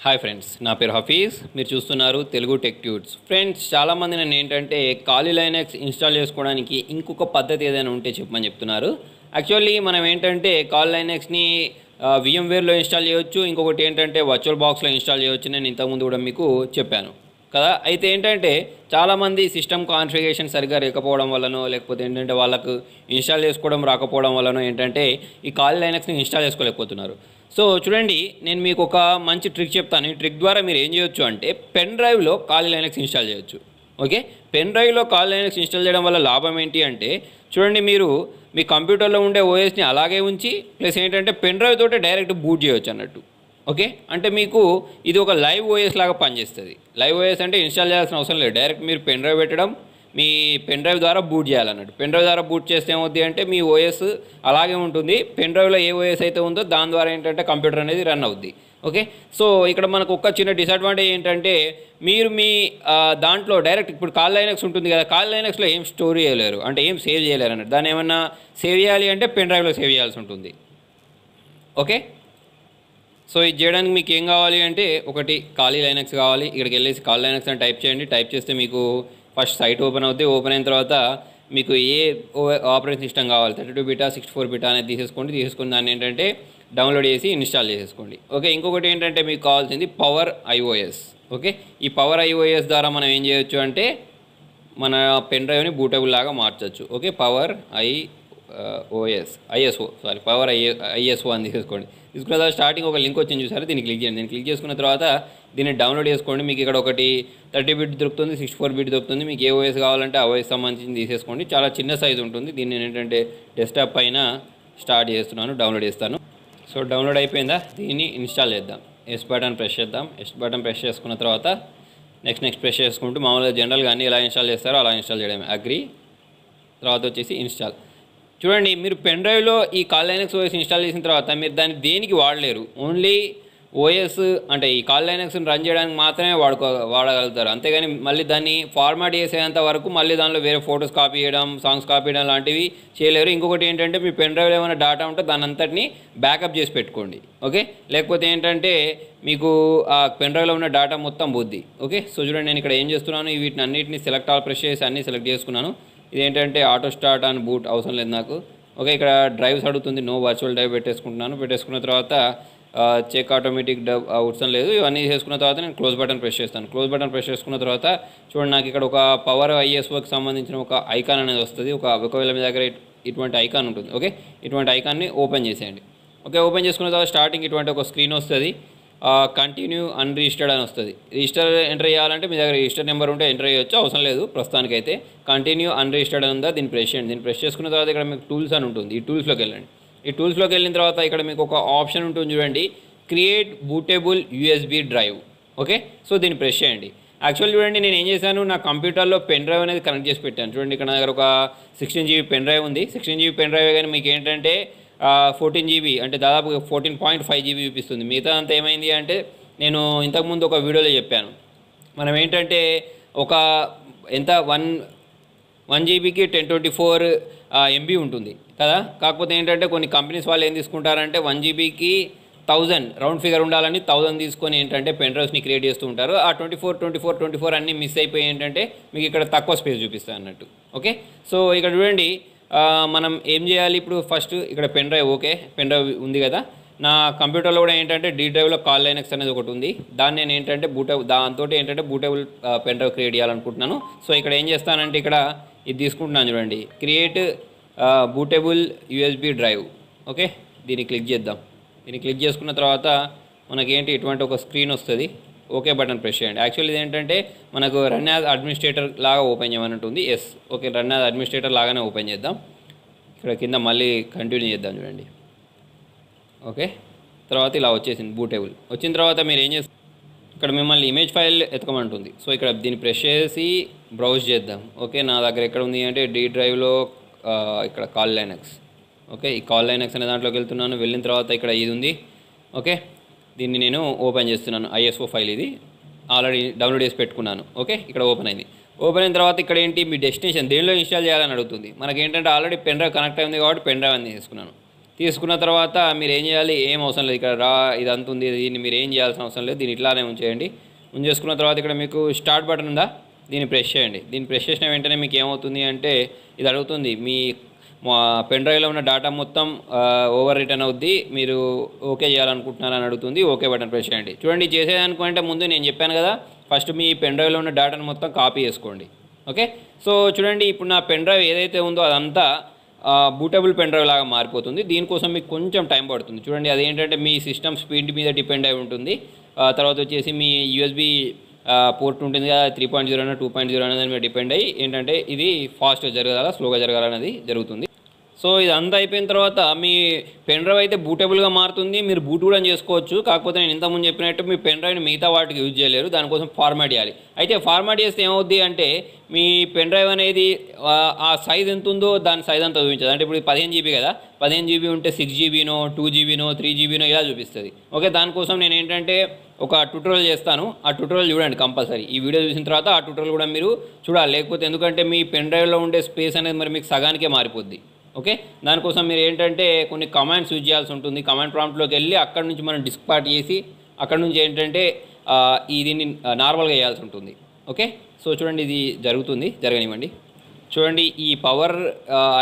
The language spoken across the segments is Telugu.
హాయ్ ఫ్రెండ్స్, నా పేరు హఫీజ్. మీరు చూస్తున్నారు తెలుగు టెక్ ట్యూట్స్. ఫ్రెండ్స్, చాలామంది నన్ను ఏంటంటే కాలీ లైనక్స్ ఇన్స్టాల్ చేసుకోవడానికి ఇంకొక పద్ధతి ఏదైనా ఉంటే చెప్పమని చెప్తున్నారు. యాక్చువల్లీ మనం ఏంటంటే కాలీ లైనక్స్ని VMwareలో ఇన్స్టాల్ చేయొచ్చు, ఇంకొకటి ఏంటంటే వర్చువల్ బాక్స్లో ఇన్స్టాల్ చేయొచ్చు. నేను ఇంతకుముందు కూడా మీకు చెప్పాను కదా. అయితే ఏంటంటే చాలామంది సిస్టమ్ కాన్ఫిగరేషన్ సరిగ్గా లేకపోవడం వల్లనో, లేకపోతే ఏంటంటే వాళ్ళకు ఇన్స్టాల్ చేసుకోవడం రాకపోవడం వల్లనో ఏంటంటే ఈ కాలీ లైనక్స్ని ఇన్స్టాల్ చేసుకోలేకపోతున్నారు. సో చూడండి, నేను మీకు ఒక మంచి ట్రిక్ చెప్తాను. ఈ ట్రిక్ ద్వారా మీరు ఏం చేయొచ్చు అంటే పెన్ డ్రైవ్లో కాలీ లైనక్స్ ఇన్స్టాల్ చేయొచ్చు. ఓకే, పెన్ డ్రైవ్లో కాలీ లైనక్స్ ఇన్స్టాల్ చేయడం వల్ల లాభం ఏంటి అంటే, చూడండి, మీరు మీ కంప్యూటర్లో ఉండే ఓఎస్ని అలాగే ఉంచి ప్లస్ ఏంటంటే పెన్ డ్రైవ్ తోటే డైరెక్ట్ బూట్ చేయొచ్చు అన్నట్టు. ఓకే, అంటే మీకు ఇది ఒక లైవ్ ఓఎస్ లాగా పనిచేస్తుంది. లైవ్ ఓఎస్ అంటే ఇన్స్టాల్ చేయాల్సిన అవసరం లేదు, డైరెక్ట్ మీరు పెన్ డ్రైవ్ పెట్టడం, మీ పెన్ డ్రైవ్ ద్వారా బూట్ చేయాలన్నట్టు. పెన్ డ్రైవ్ ద్వారా బూట్ చేస్తే ఏమవుద్ది అంటే మీ ఓఎస్ అలాగే ఉంటుంది. పెన్ డ్రైవ్లో ఏ ఓఎస్ అయితే ఉందో దాని ద్వారా ఏంటంటే కంప్యూటర్ అనేది రన్ అవుద్ది. ఓకే, సో ఇక్కడ మనకు ఒక చిన్న డిసడ్వాంటేజ్ ఏంటంటే, మీరు మీ దాంట్లో డైరెక్ట్ ఇప్పుడు కాల్ లైనక్స్ ఉంటుంది కదా, కాల్ లైనక్స్లో ఏం స్టోర్ చేయలేరు, అంటే ఏం సేవ్ చేయలేరు అన్నట్టు. దాన్ని ఏమన్నా సేవ్ చేయాలి అంటే పెన్ డ్రైవ్లో సేవ్ చేయాల్సి ఉంటుంది. ఓకే, సో ఇది చేయడానికి మీకు ఏం కావాలి అంటే, ఒకటి కాలీ లైనక్స్ కావాలి. ఇక్కడికి వెళ్ళేసి కాలీ లైనక్స్ అని టైప్ చేయండి. టైప్ చేస్తే మీకు ఫస్ట్ సైట్ ఓపెన్ అవుతుంది. ఓపెన్ అయిన తర్వాత మీకు ఏ ఆపరేటింగ్ సిస్టమ్ కావాలి, 32 బిటా 64 బిటా అనేది తీసేసుకుని దాన్ని ఏంటంటే డౌన్లోడ్ చేసి ఇన్స్టాల్ చేసేసుకోండి. ఓకే, ఇంకొకటి ఏంటంటే మీకు కావాల్సింది పవర్ ఐఓఎస్. ఓకే, ఈ పవర్ ఐఓఎస్ ద్వారా మనం ఏం చేయొచ్చు అంటే మన పెన్ డ్రైవ్ని బూటబుల్ లాగా మార్చచ్చు. ఓకే, పవర్ పవర్ ఐఎస్ఓ అని తీసుకోండి. తీసుకున్న తర్వాత స్టార్టింగ్ ఒక లింక్ వచ్చింది చూసారు, దీన్ని క్లిక్ చేయండి. దీన్ని క్లిక్ చేసుకున్న తర్వాత దీన్ని డౌన్లోడ్ చేసుకోండి. మీకు ఇక్కడ ఒకటి 30 బిట్ దొరుకుతుంది, 64 బిట్ దొరుకుతుంది. మీకు ఏ ఓఎస్ కావాలంటే ఆ ఓఎస్ సంబంధించి తీసేసుకోండి. చాలా చిన్న సైజు ఉంటుంది. దీన్ని ఏంటంటే డెస్క్టాప్ పైన స్టార్ట్ చేస్తున్నాను, డౌన్లోడ్ చేస్తాను. సో డౌన్లోడ్ అయిపోయిందా, దీన్ని ఇన్స్టాల్ చేద్దాం. ఎస్ బటన్ ప్రెస్ చేద్దాం. ఎస్ బటన్ ప్రెస్ చేసుకున్న తర్వాత నెక్స్ట్ ప్రెస్ చేసుకుంటూ మామూలుగా జనరల్గా అన్నీ ఎలా ఇన్స్టాల్ చేస్తారో అలా ఇన్స్టాల్ చేయడమే. అగ్రి, తర్వాత వచ్చేసి ఇన్స్టాల్. చూడండి, మీరు పెన్ డ్రైవ్లో ఈ కాల్ లైనక్స్ ఓఎస్ ఇన్స్టాల్ చేసిన తర్వాత మీరు దాన్ని దేనికి వాడలేరు. ఓన్లీ ఓఎస్ అంటే ఈ కాల్ లైనక్స్ని రన్ చేయడానికి మాత్రమే వాడగలుగుతారు. అంతేగాని మళ్ళీ దాన్ని ఫార్మాట్ చేసేంత వరకు మళ్ళీ దానిలో వేరే ఫొటోస్ కాపీ చేయడం, సాంగ్స్ కాపీ చేయడం లాంటివి చేయలేరు. ఇంకొకటి ఏంటంటే మీ పెన్ డ్రైవ్లో ఏమైనా డేటా ఉంటే దాని అంతటిని బ్యాకప్ చేసి పెట్టుకోండి. ఓకే, లేకపోతే ఏంటంటే మీకు ఆ పెన్ డ్రైవ్లో ఉన్న డేటా మొత్తం పోద్ది. ఓకే, సో చూడండి, నేను ఇక్కడ ఏం చేస్తున్నాను, వీటిని అన్నింటినీ సెలెక్ట్ ఆల్ ప్రెస్ చేసి అన్నీ సెలెక్ట్ చేసుకున్నాను. ఇదేంటంటే ఆటో స్టార్ట్ అండ్ బూట్ అవసరం లేదు నాకు. ఓకే, ఇక్కడ డ్రైవ్స్ అడుగుతుంది, నో వర్చువల్ డ్రైవ్ పెట్టేసుకున్న తర్వాత చెక్ ఆటోమేటిక్ అవసరం లేదు. ఇవన్నీ చేసుకున్న తర్వాత నేను క్లోజ్ బటన్ ప్రెస్ చేస్తాను. క్లోజ్ బటన్ ప్రెస్ చేసుకున్న తర్వాత చూడండి, నాకు ఇక్కడ ఒక పవర్ ఐఎస్ఓకి సంబంధించిన ఒక ఐకాన్ అనేది వస్తుంది. ఒకవేళ మీ దగ్గర ఇటువంటి ఐకాన్ ఉంటుంది. ఓకే, ఇటువంటి ఐకాన్ని ఓపెన్ చేసేయండి. ఓకే, ఓపెన్ చేసుకున్న తర్వాత స్టార్టింగ్ ఇటువంటి ఒక స్క్రీన్ వస్తుంది. కంటిన్యూ అన్రిజిస్టర్డ్ అని వస్తుంది. రిజిస్టర్ ఎంటర్ చేయాలంటే మీ దగ్గర రిజిస్టర్ నెంబర్ ఉంటే ఎంటర్ చేయొచ్చు, అవసరం లేదు. ప్రస్తుతానికైతే కంటిన్యూ అన్రిజిస్టర్డ్ అని ఉందా, దీన్ని ప్రెస్ చేయండి. దీన్ని ప్రెస్ చేసుకున్న తర్వాత ఇక్కడ మీకు టూల్స్ అని ఉంటుంది. ఈ టూల్స్లోకి వెళ్ళండి. ఈ టూల్స్లోకి వెళ్ళిన తర్వాత ఇక్కడ మీకు ఒక ఆప్షన్ ఉంటుంది చూడండి, create bootable USB drive. Okay, so దీన్ని ప్రెస్ చేయండి. యాక్చువల్లీ చూడండి, నేను ఏం చేశాను, నా కంప్యూటర్లో పెన్ డ్రైవ్ అనేది కనెక్ట్ చేసి పెట్టాను. చూడండి, ఇక్కడ నా దగ్గర ఒక 16 GB పెన్ డ్రైవ్ ఉంది. 16 GB పెన్ డ్రైవ్ కానీ మీకు ఏంటంటే 14 GB అంటే దాదాపు 14.5 GB చూపిస్తుంది. మిగతా అంతా ఏమైంది అంటే, నేను ఇంతకుముందు ఒక వీడియోలో చెప్పాను, మనం ఏంటంటే ఒక ఎంత 1 GBకి 1024 MB ఉంటుంది కదా. కాకపోతే ఏంటంటే కొన్ని కంపెనీస్ వాళ్ళు ఏం తీసుకుంటారంటే 1 GBకి 1000 రౌండ్ ఫిగర్ ఉండాలని 1000 తీసుకొని ఏంటంటే పెన్ డ్రైవ్స్ని క్రియేట్ చేస్తూ ఉంటారు. ఆ 24 అన్నీ మిస్ అయిపోయి ఏంటంటే మీకు ఇక్కడ తక్కువ స్పేస్ చూపిస్తాయి అన్నట్టు. ఓకే, సో ఇక్కడ చూడండి, మనం ఏం చేయాలి ఇప్పుడు, ఫస్ట్ ఇక్కడ pen drive. Okay, pen drive ఉంది కదా. నా కంప్యూటర్లో కూడా ఏంటంటే డీ డ్రైవ్లో కాల్ లైనక్స్ అనేది ఒకటి ఉంది. దాన్ని నేను ఏంటంటే దాంతో ఏంటంటే బూటబుల్ పెన్ డ్రైవ్ క్రియేట్ చేయాలనుకుంటున్నాను. సో ఇక్కడ ఏం చేస్తానంటే ఇక్కడ ఇది తీసుకుంటున్నాను చూడండి, create bootable USB drive. Okay, దీన్ని క్లిక్ చేద్దాం. దీన్ని క్లిక్ చేసుకున్న తర్వాత మనకేంటి ఇటువంటి ఒక స్క్రీన్ వస్తుంది. ఓకే బటన్ ప్రెస్ చేయండి. యాక్చువల్లీ ఇది ఏంటంటే మనకు రన్ యాజ్ అడ్మినిస్ట్రేటర్ లాగా ఓపెన్ చేయమని ఉంటుంది. Yes, okay, run as administrator లాగానే ఓపెన్ చేద్దాం. ఇక్కడ కింద మళ్ళీ కంటిన్యూ చేద్దాం చూడండి. ఓకే, తర్వాత ఇలా వచ్చేసింది బూటబుల్. వచ్చిన తర్వాత మీరు ఏం చేస్తారు, ఇక్కడ మిమ్మల్ని ఇమేజ్ ఫైల్ ఎతకమంటుంది. సో ఇక్కడ దీన్ని ప్రెస్ చేసి బ్రౌజ్ చేద్దాం. ఓకే, నా దగ్గర ఎక్కడ ఉంది అంటే డీ డ్రైవ్లో ఇక్కడ కాల్ లైనక్స్. ఓకే, ఈ కాల్ లైనక్స్ అనే దాంట్లోకి వెళ్తున్నాను. వెళ్ళిన తర్వాత ఇక్కడ ఇది ఉంది. ఓకే, దీన్ని నేను ఓపెన్ చేస్తున్నాను. ఐఎస్ఓ ఫైల్ ఇది ఆల్రెడీ డౌన్లోడ్ చేసి పెట్టుకున్నాను. ఓకే, ఇక్కడ ఓపెన్ అయింది. ఓపెన్ అయిన తర్వాత ఇక్కడ ఏంటి, మీ డెస్టినేషన్ దేనిలో ఇన్స్టాల్ చేయాలని అడుగుతుంది. మనకేంటంటే ఆల్రెడీ పెన్ డ్రైవ్ కనెక్ట్ అయింది కాబట్టి పెన్ డ్రైవ్ అని తీసుకున్నాను. తీసుకున్న తర్వాత మీరు ఏం చేయాలి, ఏం అవసరం లేదు, ఇక్కడ ఇదంతా ఉంది, దీన్ని మీరు ఏం చేయాల్సిన అవసరం లేదు, దీన్ని ఇట్లానే ఉంచేయండి. ఉంచేసుకున్న తర్వాత ఇక్కడ మీకు స్టార్ట్ బటన్ ఉందా, దీన్ని ప్రెస్ చేయండి. దీన్ని ప్రెస్ చేసిన వెంటనే మీకు ఏమవుతుంది అంటే ఇది అడుగుతుంది, మీ పెన్ డ్రైవ్లో ఉన్న డేటా మొత్తం ఓవర్ రిటర్న్ అవుద్ది, మీరు ఓకే చేయాలనుకుంటున్నారని అడుగుతుంది. ఓకే బటన్ ప్రెస్ చేయండి. చూడండి, చేసేదనుకుంటే ముందు నేను చెప్పాను కదా, ఫస్ట్ మీ పెన్ డ్రైవ్లో ఉన్న డేటాను మొత్తం కాపీ చేసుకోండి. ఓకే, సో చూడండి, ఇప్పుడు నా పెన్ డ్రైవ్ ఏదైతే ఉందో అదంతా బూటబుల్ పెన్ డ్రైవ్ లాగా మారిపోతుంది. దీనికోసం మీకు కొంచెం టైం పడుతుంది. చూడండి, అదేంటంటే మీ సిస్టమ్ స్పీడ్ మీద డిపెండ్ అయి ఉంటుంది. తర్వాత వచ్చేసి మీ యూఎస్బి పోర్ట్ ఉంటుంది కదా, 3.0 2.0 అనేది మీద డిపెండ్ అయ్యి ఏంటంటే ఇది ఫాస్ట్గా జరగాల స్లోగా జరగాలనేది జరుగుతుంది. సో ఇదంతా అయిపోయిన తర్వాత మీ పెన్ డ్రైవ్ అయితే బూటబుల్గా మారుతుంది, మీరు బూట్ కూడా చేసుకోవచ్చు. కాకపోతే నేను ఇంతకుముందు చెప్పినట్టు మీ పెన్ డ్రైవ్ని మిగతా వాటికి యూజ్ చేయలేరు, దానికోసం ఫార్మాట్ చేయాలి. అయితే ఫార్మాట్ చేస్తే ఏమవుద్ది అంటే మీ పెన్ డ్రైవ్ అనేది ఆ సైజ్ ఎంత ఉందో దాని సైజ్ అంతా చూపించదు. అంటే ఇప్పుడు 15 GB కదా, 15 GB ఉంటే 6 GBనో 2 GBనో 3 GBనో ఇలా చూపిస్తుంది. ఓకే, దానికోసం నేను ఏంటంటే ఒక ట్యూటోరియల్ చేస్తాను, ఆ ట్యూటోరియల్ చూడండి కంపల్సరీ. ఈ వీడియో చూసిన తర్వాత ఆ ట్యూటోరియల్ కూడా మీరు చూడాలి, లేకపోతే ఎందుకంటే మీ పెన్ డ్రైవ్లో ఉండే స్పేస్ అనేది మరి మీకు సగానికే మారిపోద్ది. ఓకే, దానికోసం మీరు ఏంటంటే కొన్ని కమాండ్స్ యూజ్ చేయాల్సి ఉంటుంది. కమాండ్ ప్రాంప్ట్లోకి వెళ్ళి అక్కడ నుంచి మనం డిస్క్ పార్ట్ చేసి అక్కడ నుంచి ఏంటంటే దీన్ని నార్మల్గా చేయాల్సి ఉంటుంది. ఓకే, సో చూడండి, ఇది జరుగుతుంది, జరగనివ్వండి. చూడండి, ఈ పవర్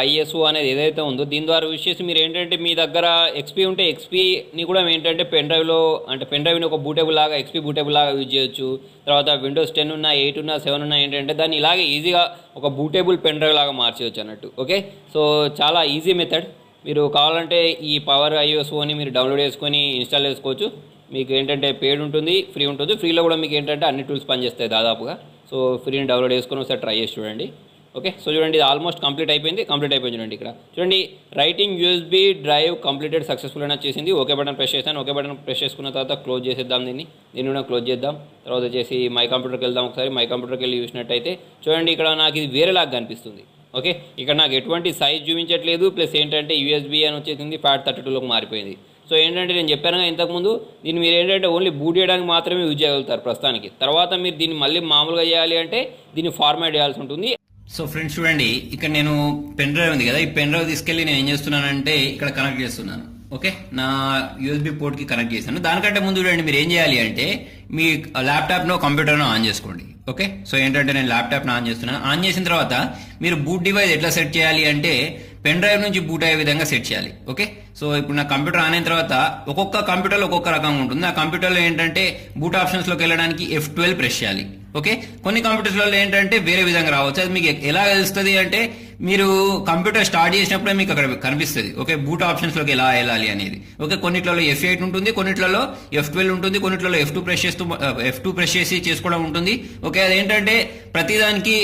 ISO అనేది ఏదైతే ఉందో దీని ద్వారా యూజ్ చేసి మీరు ఏంటంటే మీ దగ్గర XP ఉంటే XPని కూడా ఏంటంటే పెన్ డ్రైవ్లో అంటే పెన్ డ్రైవ్ని ఒక బూటబుల్ లాగా XP బూటబుల్ లాగా యూజ్ చేయొచ్చు. తర్వాత Windows 10 ఉన్నా 8 ఉన్నా 7 ఉన్నా ఏంటంటే దాన్ని ఇలాగే ఈజీగా ఒక బూటబుల్ పెన్ డ్రైవ్ లాగా మార్చేయచ్చు అన్నట్టు. ఓకే, సో చాలా ఈజీ మెథడ్. మీరు కావాలంటే ఈ పవర్ ISOని మీరు డౌన్లోడ్ చేసుకొని ఇన్స్టాల్ చేసుకోవచ్చు. మీకు ఏంటంటే పేడ్ ఉంటుంది, ఫ్రీ ఉంటుంది. ఫ్రీలో కూడా మీకు ఏంటంటే అన్ని టూల్స్ పనిచేస్తాయి దాదాపుగా. సో ఫ్రీని డౌన్లోడ్ చేసుకొని ఒకసారి ట్రై చేసి చూడండి. ఓకే, సో చూడండి, ఇది ఆల్మోస్ట్ కంప్లీట్ అయిపోయింది చూడండి. ఇక్కడ చూడండి, writing USB drive completed successful అని వచ్చేసింది. ఓకే బటన్ ప్రెస్ చేశాను. ఓకే బటన్ ప్రెస్ చేసుకున్న తర్వాత క్లోజ్ చేసేద్దాం, దీన్ని కూడా క్లోజ్ చేద్దాం. తర్వాత వచ్చేసి మై కంప్యూటర్కి వెళ్దాం. ఒకసారి మై కంప్యూటర్కి వెళ్ళి చూసినట్టయితే చూడండి, ఇక్కడ నాకు ఇది వేరేలాగా కనిపిస్తుంది. ఓకే, ఇక్కడ నాకు ఎటువంటి సైజ్ చూపించట్లేదు, ప్లస్ ఏంటంటే USB అని వచ్చేసింది FAT32లోకి మారిపోయింది. సో ఏంటంటే నేను చెప్పాను ఇంతకుముందు, దీన్ని మీరు ఏంటంటే ఓన్లీ బూట్ చేయడానికి మాత్రమే యూజ్ చేయగలుగుతారు ప్రస్తుతానికి. తర్వాత మీరు దీన్ని మళ్ళీ మామూలుగా చేయాలి అంటే దీన్ని ఫార్మాట్ చేయాల్సి ఉంటుంది. సో ఫ్రెండ్స్ చూడండి, ఇక్కడ నేను పెన్ డ్రైవ్ ఉంది కదా, ఈ పెన్ డ్రైవ్ తీసుకెళ్ళి నేను ఏం చేస్తున్నానంటే ఇక్కడ కనెక్ట్ చేస్తున్నాను. ఓకే, నా USB పోర్ట్కి కనెక్ట్ చేశాను. దానికంటే ముందు చూడండి, మీరు ఏం చేయాలి అంటే మీ ల్యాప్టాప్నో కంప్యూటర్నో ఆన్ చేసుకోండి. ఓకే, సో ఏంటంటే నేను ల్యాప్టాప్ను ఆన్ చేస్తున్నాను. ఆన్ చేసిన తర్వాత మీరు బూట్ డివైస్ ఎట్లా సెట్ చేయాలి అంటే పెన్ డ్రైవ్ నుంచి బూట్ అయ్యే విధంగా సెట్ చేయాలి. ఓకే, సో ఇప్పుడు నా కంప్యూటర్ ఆన్ అయిన తర్వాత ఒక్కొక్క కంప్యూటర్లో ఒక్కొక్క రకంగా ఉంటుంది. నా కంప్యూటర్లో ఏంటంటే బూట్ ఆప్షన్స్లోకి వెళ్ళడానికి F12 ప్రెస్ చేయాలి. ఓకే, కొన్ని కంప్యూటర్స్లలో ఏంటంటే వేరే విధంగా రావచ్చు. అది మీకు ఎలా తెలుస్తుంది అంటే మీరు కంప్యూటర్ స్టార్ట్ చేసినప్పుడే మీకు అక్కడ కనిపిస్తుంది. ఓకే, బూట్ ఆప్షన్స్లోకి ఎలా వెళ్ళాలి అనేది. ఓకే, కొన్నిట్లలో F8 ఉంటుంది, కొన్నిట్లలో F12 ఉంటుంది, కొన్నిట్లలో F2 ప్రెస్ చేసి చేసుకోవడం ఉంటుంది. ఓకే, అదేంటంటే ప్రతిదానికి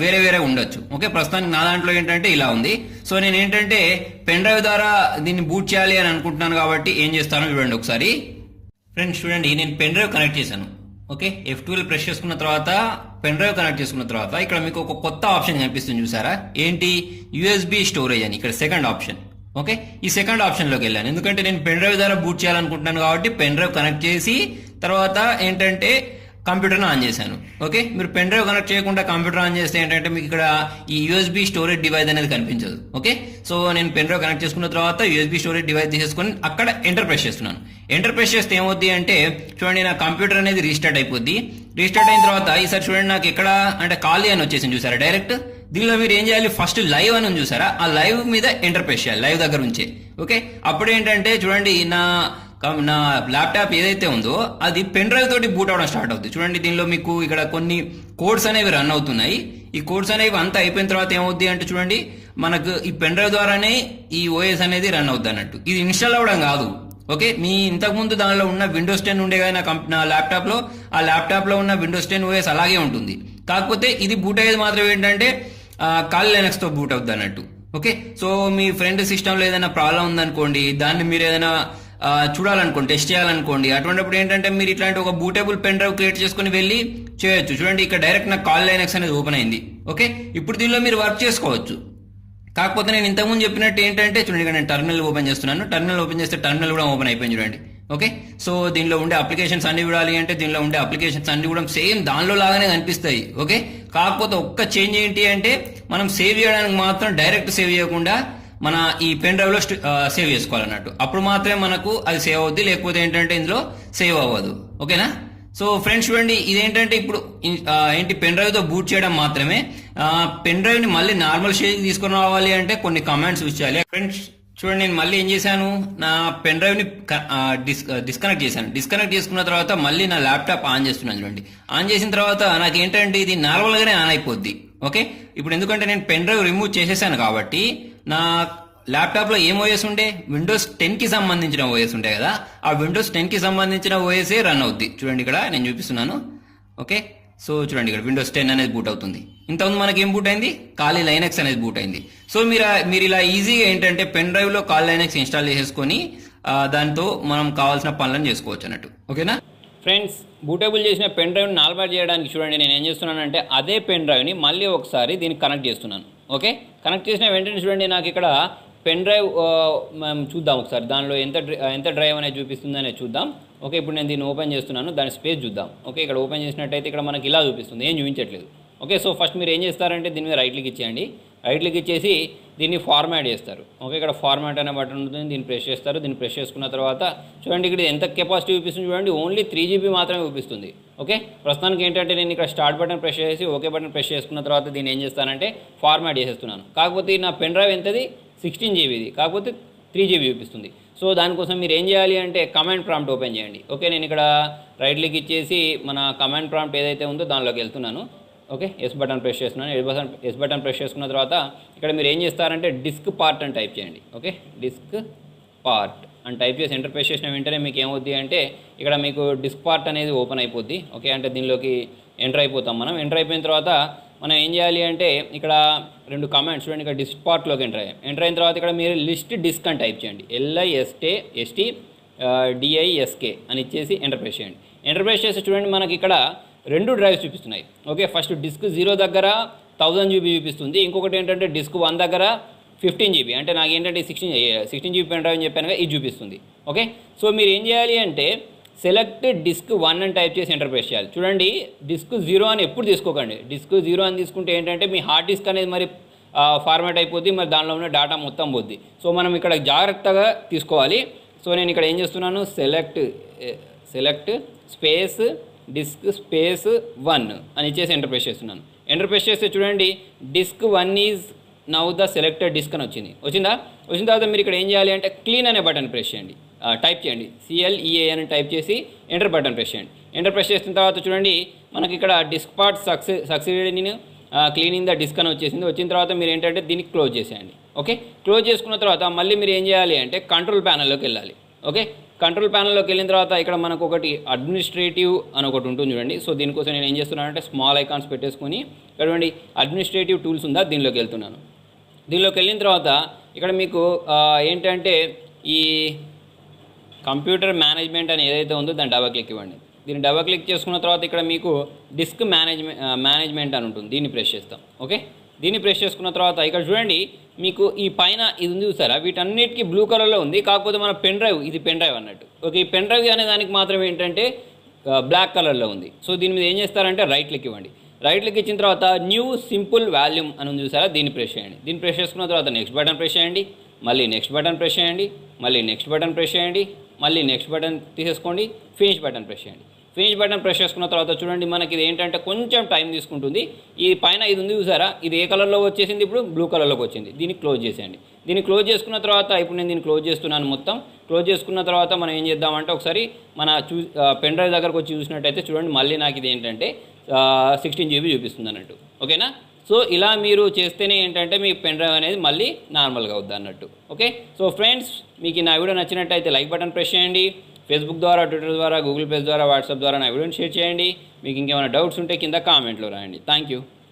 వేరే వేరే ఉండొచ్చు. ఓకే, ప్రస్తుతానికి నా దాంట్లో ఏంటంటే ఇలా ఉంది. సో నేను ఏంటంటే పెన్ డ్రైవ్ ద్వారా దీన్ని బూట్ చేయాలి అని అనుకుంటున్నాను కాబట్టి ఏం చేస్తానో చూడండి ఒకసారి. ఫ్రెండ్స్ చూడండి, నేను పెన్ డ్రైవ్ కనెక్ట్ చేశాను. ఓకే, F12 ప్రెస్ చేసుకున్న తర్వాత పెన్ డ్రైవ్ కనెక్ట్ చేసుకున్న తర్వాత ఇక్కడ మీకు ఒక కొత్త ఆప్షన్ కనిపిస్తుంది చూసారా, ఏంటి USB స్టోరేజ్ అని. ఇక్కడ సెకండ్ ఆప్షన్. ఓకే, ఈ సెకండ్ ఆప్షన్లోకి వెళ్ళాను ఎందుకంటే నేను పెన్ డ్రైవ్ ద్వారా బూట్ చేయాలనుకుంటున్నాను కాబట్టి పెన్ డ్రైవ్ కనెక్ట్ చేసి తర్వాత ఏంటంటే కంప్యూటర్ను ఆన్ చేశాను. ఓకే, మీరు పెన్ డ్రైవ్ కనెక్ట్ చేయకుండా కంప్యూటర్ ఆన్ చేస్తే ఏంటంటే మీకు ఇక్కడ ఈ USB స్టోరేజ్ డివైస్ అనేది కనిపించదు. ఓకే, సో నేను పెన్ డ్రైవ్ కనెక్ట్ చేసుకున్న తర్వాత USB స్టోరేజ్ డివైస్ తీసేసుకొని అక్కడ ఎంటర్ ప్రెస్ చేస్తున్నాను. ఎంటర్ ప్రెస్ చేస్తే ఏమవుద్ది అంటే చూడండి, నా కంప్యూటర్ అనేది రీస్టార్ట్ అయిపోద్ది. రీస్టార్ట్ అయిన తర్వాత ఈసారి చూడండి, నాకు ఎక్కడ అంటే ఖాళీ అని వచ్చేసింది చూసారా డైరెక్ట్. దీనిలో మీరు ఏం చేయాలి, ఫస్ట్ లైవ్ అని చూసారా, ఆ లైవ్ మీద ఎంటర్ ప్రెస్ చేయాలి, లైవ్ దగ్గర ఉంచే. ఓకే, అప్పుడు ఏంటంటే చూడండి, నా ల్యాప్టాప్ ఏదైతే ఉందో అది పెన్ డ్రైవ్ తోటి బూట్ అవడం స్టార్ట్ అవుతుంది. చూడండి, దీనిలో మీకు ఇక్కడ కొన్ని కోడ్స్ అనేవి రన్ అవుతున్నాయి. ఈ కోడ్స్ అనేవి అంతా అయిపోయిన తర్వాత ఏమవుద్ది అంటే చూడండి, మనకు ఈ పెన్ డ్రైవ్ ద్వారానే ఈ OS అనేది రన్ అవుద్ది అన్నట్టు. ఇది ఇన్స్టాల్ అవ్వడం కాదు. ఓకే, మీ ఇంతకుముందు దానిలో ఉన్న Windows 10 ఉండే కదా నా ల్యాప్టాప్లో, ఆ ల్యాప్టాప్లో ఉన్న Windows 10 OS అలాగే ఉంటుంది. కాకపోతే ఇది బూట్ అయ్యేది మాత్రం ఏంటంటే కాల్ లైనక్స్తో బూట్ అవుద్ది అన్నట్టు. ఓకే, సో మీ ఫ్రెండ్ సిస్టంలో ఏదైనా ప్రాబ్లం ఉందనుకోండి, దాన్ని మీరు ఏదైనా చూడాలనుకోండి, టెస్ట్ చేయాలనుకోండి, అటువంటిప్పుడు ఏంటంటే మీరు ఇట్లాంటి ఒక బూటబుల్ పెన్ డ్రైవ్ క్రియేట్ చేసుకుని వెళ్ళి చేయొచ్చు. చూడండి, ఇక్కడ డైరెక్ట్ నాకు కాల్ లైనక్స్ అనేది ఓపెన్ అయింది. ఓకే, ఇప్పుడు దీనిలో మీరు వర్క్ చేసుకోవచ్చు. కాకపోతే నేను ఇంతకుముందు చెప్పినట్టు ఏంటంటే చూడండి, ఇక్కడ నేను టర్మినల్ ఓపెన్ చేస్తున్నాను. టర్మినల్ ఓపెన్ చేస్తే టర్మినల్ కూడా ఓపెన్ అయిపోయింది చూడండి. ఓకే, సో దీనిలో ఉండే అప్లికేషన్స్ అన్ని చూడాలి అంటే దీనిలో ఉండే అప్లికేషన్స్ అన్ని కూడా సేమ్ దానిలో లాగానే కనిపిస్తాయి. ఓకే, కాకపోతే ఒక్క చేంజ్ ఏంటి అంటే మనం సేవ్ చేయడానికి మాత్రం డైరెక్ట్ సేవ్ చేయకుండా మన ఈ పెన్ డ్రైవ్ లో సేవ్ చేసుకోవాలన్నట్టు. అప్పుడు మాత్రమే మనకు అది సేవ్ అవుద్ది, లేకపోతే ఏంటంటే ఇందులో సేవ్ అవ్వదు. ఓకేనా? సో ఫ్రెండ్స్ చూడండి, ఇదేంటంటే ఇప్పుడు ఏంటి పెన్ డ్రైవ్ తో బూట్ చేయడం మాత్రమే. పెన్ డ్రైవ్ ని మళ్ళీ నార్మల్ స్టేజ్ తీసుకుని రావాలి అంటే కొన్ని కమాండ్స్ ఇచ్చాలి. ఫ్రెండ్స్ చూడండి, నేను మళ్ళీ ఏం చేశాను, నా పెన్ డ్రైవ్ ని డిస్కనెక్ట్ చేశాను. డిస్కనెక్ట్ చేసుకున్న తర్వాత మళ్ళీ నా ల్యాప్టాప్ ఆన్ చేస్తున్నాను. చూడండి, ఆన్ చేసిన తర్వాత నాకు ఏంటంటే ఇది నార్మల్ గానే ఆన్ అయిపోద్ది. ఓకే, ఇప్పుడు ఎందుకంటే నేను పెన్ డ్రైవ్ రిమూవ్ చేసేసాను కాబట్టి నా ల్యాప్టాప్ లో ఏం ఓఎస్ ఉండే, విండోస్ 10 కి సంబంధించిన ఓఎస్ ఉంటాయి కదా, ఆ విండోస్ 10 కి సంబంధించిన ఓఎస్ రన్ అవుద్ది. చూడండి ఇక్కడ నేను చూపిస్తున్నాను. ఓకే, సో చూడండి ఇక్కడ విండోస్ 10 అనేది బూట్ అవుతుంది. ఇంతకుముందు మనకి ఏం బూట్ అయింది, కాలీ లైనక్స్ అనేది బూట్ అయింది. సో మీరు ఇలా ఈజీగా ఏంటంటే పెన్ డ్రైవ్ లో కాలీ లైనక్స్ ఇన్స్టాల్ చేసేసుకొని దాంతో మనం కావాల్సిన పనులను చేసుకోవచ్చు అన్నట్టు. ఓకేనా ఫ్రెండ్స్, బూటబుల్ చేసిన పెన్ డ్రైవ్ని నార్మల్ చేయడానికి చూడండి నేను ఏం చేస్తున్నానంటే అదే పెన్ డ్రైవ్ని మళ్ళీ ఒకసారి దీనికి కనెక్ట్ చేస్తున్నాను. ఓకే, కనెక్ట్ చేసిన వెంటనే చూడండి నాకు ఇక్కడ పెన్ డ్రైవ్ మనం చూద్దాం ఒకసారి, దానిలో ఎంత డ్రైవ్ అనేది చూపిస్తుంది అనేది చూద్దాం. ఓకే, ఇప్పుడు నేను దీన్ని ఓపెన్ చేస్తున్నాను, దాని స్పేస్ చూద్దాం. ఓకే, ఇక్కడ ఓపెన్ చేసినట్టయితే ఇక్కడ మనకి ఇలా చూపిస్తుంది, ఏం చూపించట్లేదు. ఓకే, సో ఫస్ట్ మీరు ఏం చేస్తారంటే దీని మీద రైట్ క్లిక్ ఇచ్చేయండి. రైట్ క్లిక్ ఇచ్చేసి దీన్ని ఫార్మాట్ చేస్తారు. ఓకే, ఇక్కడ ఫార్మాట్ అనే బటన్ ఉంటుంది, దీన్ని ప్రెస్ చేస్తారు. దీన్ని ప్రెస్ చేసుకున్న తర్వాత చూడండి ఇక్కడ ఎంత కెపాసిటీ చూపిస్తుంది చూడండి, ఓన్లీ 3GB మాత్రమే చూపిస్తుంది. ఓకే, ప్రస్తుతానికి ఏంటంటే నేను ఇక్కడ స్టార్ట్ బటన్ ప్రెస్ చేసి ఓకే బటన్ ప్రెస్ చేసుకున్న తర్వాత దీన్ని ఏం చేస్తానంటే ఫార్మాట్ చేసేస్తున్నాను. కాకపోతే నా పెన్ డ్రైవ్ ఎంతది 16GBది, కాకపోతే 3GB చూపిస్తుంది. సో దానికోసం మీరు ఏం చేయాలి అంటే కమాండ్ ప్రాంప్ట్ ఓపెన్ చేయండి. ఓకే, నేను ఇక్కడ రైట్ క్లిక్ ఇచ్చేసి మన కమాండ్ ప్రాంప్ట్ ఏదైతే ఉందో దానిలోకి వెళ్తున్నాను. ఓకే, ఎస్ బటన్ ప్రెస్ చేస్తున్నాను. ఎస్ బటన్ ప్రెస్ చేసుకున్న తర్వాత ఇక్కడ మీరు ఏం చేస్తారంటే డిస్క్ పార్ట్ అని టైప్ చేయండి. ఓకే, డిస్క్ పార్ట్ అని టైప్ చేసి ఎంటర్ ప్రెస్ చేసిన వెంటనే మీకు ఏమవుద్ది అంటే ఇక్కడ మీకు డిస్క్ పార్ట్ అనేది ఓపెన్ అయిపోద్ది. ఓకే, అంటే దీనిలోకి ఎంటర్ అయిపోతాం మనం. ఎంటర్ అయిపోయిన తర్వాత మనం ఏం చేయాలి అంటే ఇక్కడ 2 కమాండ్స్ చూడండి, ఇక్కడ డిస్క్ పార్ట్లోకి ఎంటర్ అయిన తర్వాత ఇక్కడ మీరు లిస్ట్ డిస్క్ అని టైప్ చేయండి. LIST అని ఇచ్చేసి ఎంటర్ ప్రెస్ చేయండి. ఎంటర్ ప్రెస్ చేసి చూడండి మనకి ఇక్కడ 2 డ్రైవ్స్ చూపిస్తున్నాయి. ఓకే, ఫస్ట్ డిస్క్ 0 దగ్గర 1000GB చూపిస్తుంది, ఇంకొకటి ఏంటంటే డిస్క్ 1 దగ్గర 15GB, అంటే నాకు ఏంటంటే 16GB పెన్ డ్రైవ్ అని చెప్పాను కదా, ఇది చూపిస్తుంది. ఓకే, సో మీరు ఏం చేయాలి అంటే సెలెక్ట్ డిస్క్ 1 అని టైప్ చేసి ఎంటర్ ప్రెస్ చేయాలి. చూడండి డిస్క్ 0 అని ఎప్పుడు తీసుకోకండి. డిస్క్ 0 అని తీసుకుంటే ఏంటంటే మీ హార్డ్ డిస్క్ అనేది మరి ఫార్మాట్ అయిపోద్ది, మరి దానిలో ఉన్న డేటా మొత్తం పోద్ది. సో మనం ఇక్కడ జాగ్రత్తగా తీసుకోవాలి. సో నేను ఇక్కడ ఏం చేస్తున్నాను, సెలెక్ట్ స్పేస్ డిస్క్ స్పేస్ 1 అని ఇచ్చేసి ఎంటర్ ప్రెస్ చేస్తున్నాను. ఎంటర్ ప్రెస్ చేస్తే చూడండి disk 1 is now the selected disk అని వచ్చిందా? వచ్చిన తర్వాత మీరు ఇక్కడ ఏం చేయాలి అంటే క్లీన్ అనే బటన్ ప్రెస్ చేయండి, టైప్ చేయండి CLEA అని టైప్ చేసి ఎంటర్ బటన్ ప్రెస్ చేయండి. ఎంటర్ ప్రెస్ చేసిన తర్వాత చూడండి మనకి ఇక్కడ diskpart successfully cleaning the disk అని వచ్చేసింది. వచ్చిన తర్వాత మీరు ఏంటంటే దీన్ని క్లోజ్ చేసేయండి. ఓకే, క్లోజ్ చేసుకున్న తర్వాత మళ్ళీ మీరు ఏం చేయాలి అంటే కంట్రోల్ ప్యానల్లోకి వెళ్ళాలి. ఓకే, కంట్రోల్ ప్యానల్లోకి వెళ్ళిన తర్వాత ఇక్కడ మనకు ఒకటి అడ్మినిస్ట్రేటివ్ అని ఒకటి ఉంటుంది చూడండి. సో దీనికోసం నేను ఏం చేస్తున్నానంటే స్మాల్ ఐకాన్స్ పెట్టేసుకొని చూడండి అడ్మినిస్ట్రేటివ్ టూల్స్ ఉందా దీనిలోకి వెళ్తున్నాను. దీనిలోకి వెళ్ళిన తర్వాత ఇక్కడ మీకు ఏంటంటే ఈ కంప్యూటర్ మేనేజ్మెంట్ అని ఏదైతే ఉందో దాన్ని డబల్ క్లిక్ ఇవ్వండి. దీన్ని డబల్ క్లిక్ చేసుకున్న తర్వాత ఇక్కడ మీకు డిస్క్ మేనేజ్మెంట్ అని ఉంటుంది, దీన్ని ప్రెస్ చేస్తాం. ఓకే, దీన్ని ప్రెస్ చేసుకున్న తర్వాత ఇక్కడ చూడండి మీకు ఈ పైన ఇది ఉంది చూసారా, వీటన్నిటికీ బ్లూ కలర్లో ఉంది, కాకపోతే మన పెన్ డ్రైవ్ ఇది పెన్ డ్రైవ్ అన్నట్టు. ఓకే, ఈ పెన్ డ్రైవ్ అనే దానికి మాత్రం ఏంటంటే బ్లాక్ కలర్లో ఉంది. సో దీని మీద ఏం చేస్తారంటే రైట్ క్లిక్ ఇవ్వండి. రైట్ క్లిక్ ఇచ్చిన తర్వాత న్యూ సింపుల్ వాల్యూమ్ అని ఉంది చూసారా, దీన్ని ప్రెస్ చేయండి. దీన్ని ప్రెస్ చేసుకున్న తర్వాత నెక్స్ట్ బటన్ ప్రెస్ చేయండి, మళ్ళీ నెక్స్ట్ బటన్ ప్రెస్ చేయండి, మళ్ళీ నెక్స్ట్ బటన్ ప్రెస్ చేయండి, మళ్ళీ నెక్స్ట్ బటన్ తీసేసుకోండి, ఫినిష్ బటన్ ప్రెస్ చేయండి. ఫినిష్ బటన్ ప్రెస్ చేసుకున్న తర్వాత చూడండి మనకి ఇది ఏంటంటే కొంచెం టైం తీసుకుంటుంది. ఈ పైన ఇది ఉంది చూసారా, ఇది ఏ కలర్లో వచ్చేసింది, ఇప్పుడు బ్లూ కలర్లోకి వచ్చింది. దీన్ని క్లోజ్ చేసేయండి. దీన్ని క్లోజ్ చేసుకున్న తర్వాత ఇప్పుడు నేను దీన్ని క్లోజ్ చేస్తున్నాను. మొత్తం క్లోజ్ చేసుకున్న తర్వాత మనం ఏం చేద్దామంటే ఒకసారి మన పెన్ డ్రైవ్ దగ్గరకు వచ్చి చూసినట్టయితే చూడండి మళ్ళీ నాకు ఇది ఏంటంటే 16GB చూపిస్తుంది అన్నట్టు. ఓకేనా, సో ఇలా మీరు చేస్తేనే ఏంటంటే మీ పెన్ డ్రైవ్ అనేది మళ్ళీ నార్మల్గా అవుద్ది అన్నట్టు. ఓకే, సో ఫ్రెండ్స్ మీకు నా వీడియో నచ్చినట్టయితే లైక్ బటన్ ప్రెస్ చేయండి. ఫేస్బుక్ ద్వారా, ట్విట్టర్ ద్వారా, గూగుల్ ప్లస్ ద్వారా, వాట్సాప్ ద్వారా నా వీడియోని షేర్ చేయండి. మీకు ఇంకేమైనా డౌట్స్ ఉంటే కింద కామెంట్లో రాయండి. Thank you.